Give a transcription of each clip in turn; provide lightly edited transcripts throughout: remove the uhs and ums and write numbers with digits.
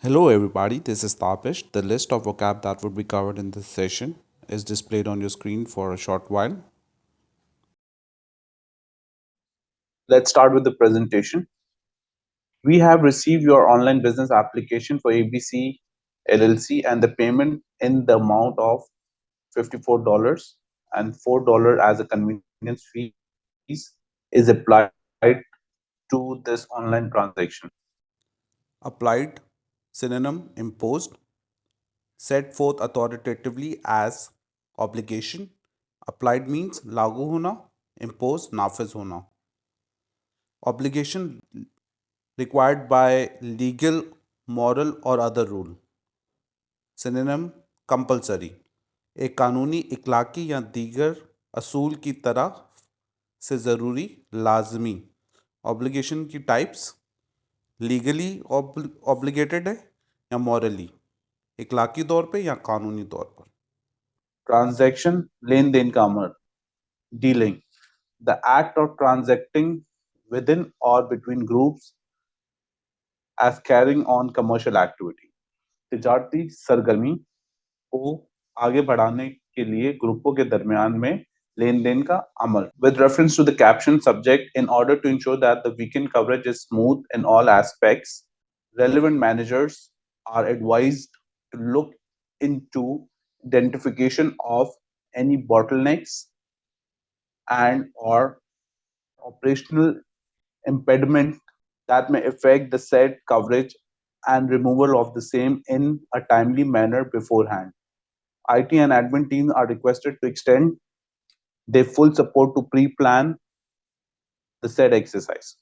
Hello, everybody. This is Tapish. The list of vocab that would be covered in this session is displayed on your screen for a short while. Let's start with the presentation. We have received your online business application for ABC LLC and the payment in the amount of $54 and $4 as a convenience fees is applied to this online transaction. Applied, synonym, imposed, set forth authoritatively as obligation. Applied means लागू होना, imposed नाफिज होना. Obligation required by legal, moral or other rule. Synonym compulsory. एक कानूनी इखलाकी या दीगर असूल की तरह से ज़रूरी लाजमी. ऑब्लिगेशन की टाइप्स लीगली ऑब्लिगेटेड है या मॉरली, इखलाकी तौर पे या कानूनी तौर पर. ट्रांजैक्शन लेन देन का अमल. Dealing the act of transacting within or between groups as carrying on commercial activity. तिजारती सरगर्मी को आगे बढ़ाने के लिए ग्रुपों के दरमियान में लेन देन का अमल. With reference to the caption subject, in order to ensure that the weekend coverage is smooth in all aspects, relevant managers are advised to look into identification of any bottlenecks and or operational impediment that may affect the said coverage and removal of the same in a timely manner beforehand. IT and admin teams are requested to extend their full support to pre-plan the said exercise.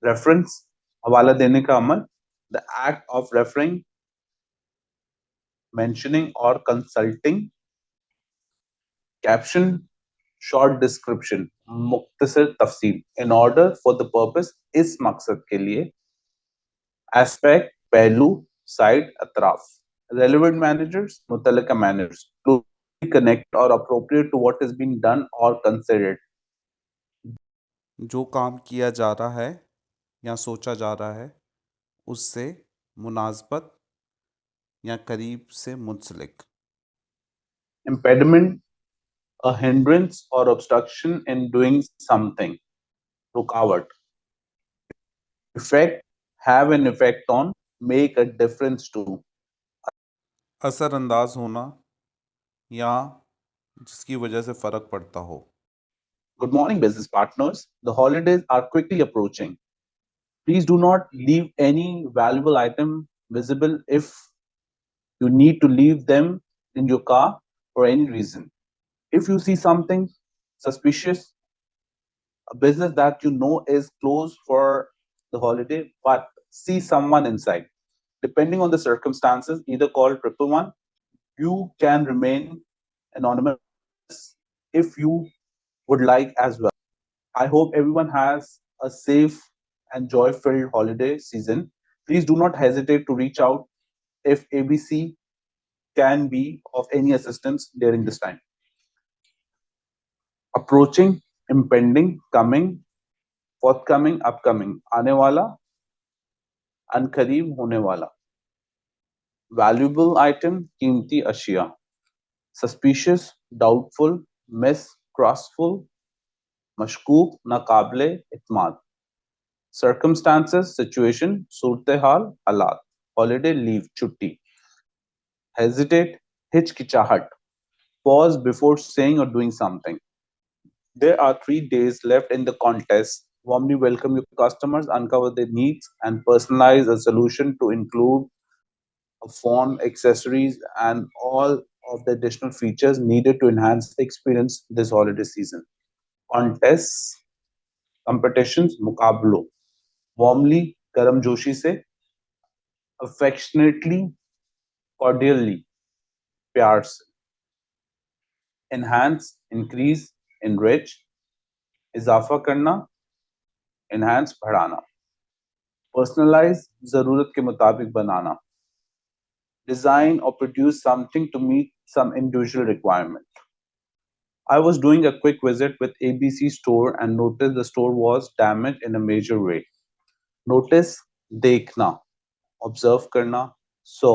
Reference हवाला देने का अमल. The act of referring, mentioning or consulting. Caption short description मुख्तसर तफसील in order for the purpose इस मकसद के लिए. Aspect पहलू side अतराफ. Relevant managers मुतलका managers closely connect or appropriate to what is being done or considered. जो काम किया जा रहा है या सोचा जा रहा है उससे मुनासबत या करीब से मुंसलिक. Impediment a hindrance or obstruction in doing something. रुकावट. Effect have an effect on, make a difference to. असरअंदाज होना या जिसकी वजह से फ़र्क पड़ता हो. Good morning, business partners. The holidays are quickly approaching. Please do not leave any valuable item visible if you need to leave them in your car for any reason. If you see something suspicious, a business that you know is closed for the holiday, but see someone inside. Depending on the circumstances, either call 111. You can remain anonymous if you would like as well. I hope everyone has a safe and joy filled holiday season. Please do not hesitate to reach out if ABC can be of any assistance during this time. Approaching, impending, coming, forthcoming, upcoming, आने वाला, अनकरीब होने वाला. Valuable item, कीमती अशिया. Suspicious, doubtful, mistrustful, मशकूक, नाकाबिले इत्माद. Circumstances, situation, सूरत हाल, हालात. Holiday, leave, छुट्टी. Hesitate, हिचकिचाहट. Pause before saying or doing something. There are 3 days left in the contest. Warmly welcome your customers, uncover their needs, and personalize a solution to include a phone, accessories, and all of the additional features needed to enhance the experience this holiday season. Contests, competitions, मुकाबलों. Warmly, गर्मजोशी से. Affectionately, cordially, प्यार से. Enhance, increase, enrich. इजाफा करना, enhance, बढ़ाना. Personalize, जरूरत के मुताबिक बनाना. Design or produce something to meet some individual requirement. I was doing a quick visit with ABC store and noticed the store was damaged in a major way. Notice, देखना. Observe करना। So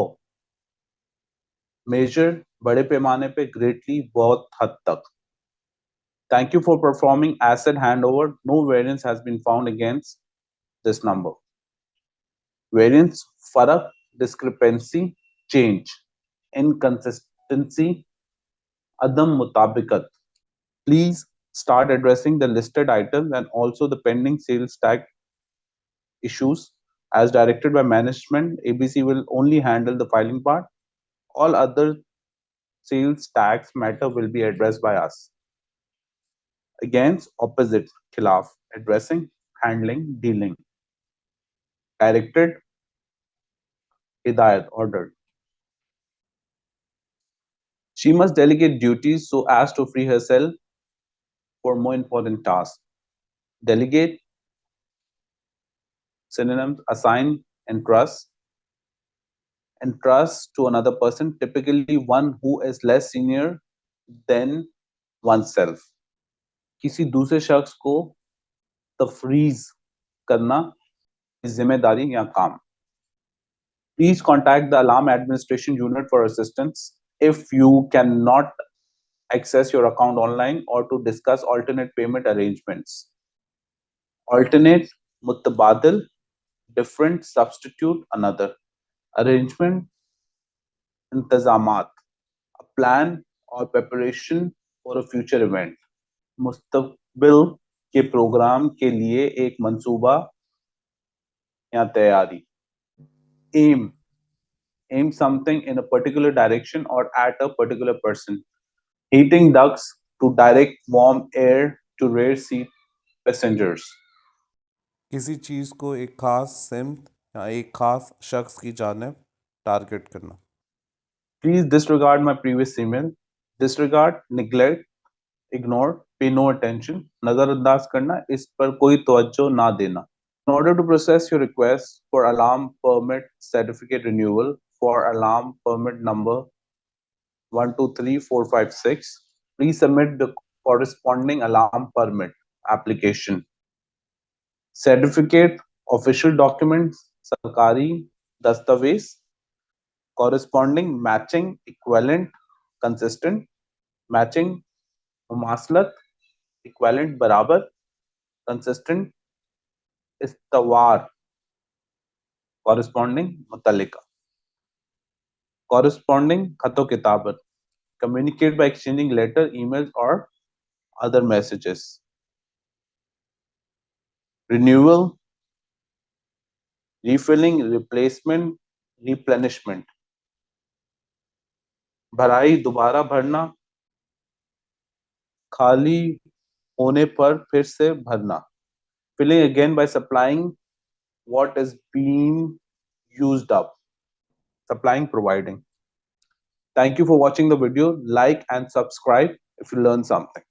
major बड़े पैमाने पे, greatly बहुत हद तक। Thank you for performing asset handover. No variance has been found against this number. Variance, farak, discrepancy, change, inconsistency, adam mutabikat. Please start addressing the listed items and also the pending sales tax issues as directed by management. ABC will only handle the filing part. All other sales tax matter will be addressed by us. Against opposite, khilaf, addressing, handling, dealing. Directed, hidayat, ordered. She must delegate duties so as to free herself for more important tasks. Delegate, synonyms, assign, entrust. Entrust to another person, typically one who is less senior than oneself. किसी दूसरे शख्स को तफरीज करना कोई जिम्मेदारी या काम. Please contact the alarm administration unit for assistance if you cannot access your account online or to discuss alternate payment arrangements. Alternate, mutabadil, different, substitute, another. Arrangement, intazamat, a plan or preparation for a future event. मुस्तकबिल के programme के लिए एक मंसूबा या तैयारी. Aim, aim something in a particular direction or at a particular person. Heating ducts to direct warm air to rear seat passengers. किसी चीज़ को एक ख़ास सिमत या एक ख़ास शख्स की जानिब टारगेट करना. Please disregard my previous email. Disregard, neglect, ignore, pay no attention, नजरअंदाज करना, इस पर कोई तवज्जो ना देना. In order to process your request for alarm permit certificate renewal for alarm permit number 123456, please submit the corresponding alarm permit application. Certificate, official documents, sarkari dastaveez, corresponding, matching, equivalent, consistent, matching, mumaslat, equivalent, barabar, consistent, istawar, corresponding, mutalika, corresponding, khato kitabat, communicate by exchanging letter, emails, or other messages. Renewal, refilling, replacement, replenishment. भराई, दोबारा भरना, खाली होने पर फिर से भरना. Filling again by supplying what is being used up. Supplying, providing. Thank you for watching the video. Like and subscribe if you learned something.